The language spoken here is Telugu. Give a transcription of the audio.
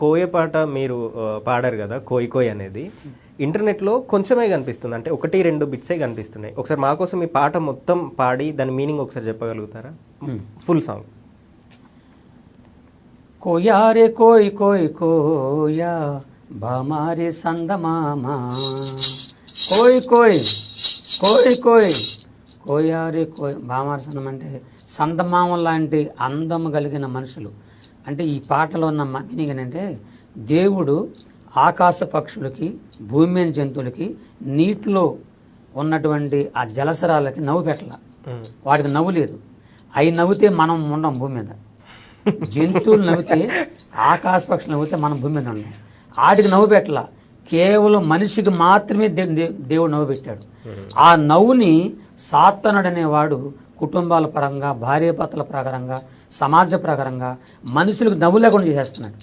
కోయ పాట మీరు పాడారు కదా కోయి కోయి అనేది ఇంటర్నెట్లో కొంచెమే కనిపిస్తుంది, అంటే ఒకటి రెండు బిట్సే కనిపిస్తున్నాయి. ఒకసారి మా కోసం ఈ పాట మొత్తం పాడి దాని మీనింగ్ ఒకసారి చెప్పగలుగుతారా? Full song. కోయా రే కోయి కోయి కోయా బామారే సందమామా కోయి కోయి కోయి కోయి కోయా రే కోయి బామారే సందం అంటే సందమామ లాంటి అందము కలిగిన మనుషులు. అంటే ఈ పాటలో ఉన్న మీనింగ్ ఏంటంటే దేవుడు ఆకాశ పక్షులకి, భూమి మీద జంతువులకి, నీటిలో ఉన్నటువంటి ఆ జలసరాలకి నవ్వు పెట్టాల. వాటికి నవ్వు లేదు. అవి నవ్వుతే మనం ఉండం భూమి మీద. జంతువులు నవ్వితే, ఆకాశ పక్షులు నవ్వితే మనం భూమి మీద ఉన్నాం. వాటికి నవ్వు పెట్టాల. కేవలం మనిషికి మాత్రమే దేవుడు నవ్వు పెట్టాడు. ఆ నవ్వుని సాతానుడు అనేవాడు కుటుంబాల పరంగా, భార్యాభర్తల ప్రకారంగా, సమాజ ప్రకారంగా మనుషులకు నవ్వు లేకుండా చేసేస్తున్నాడు.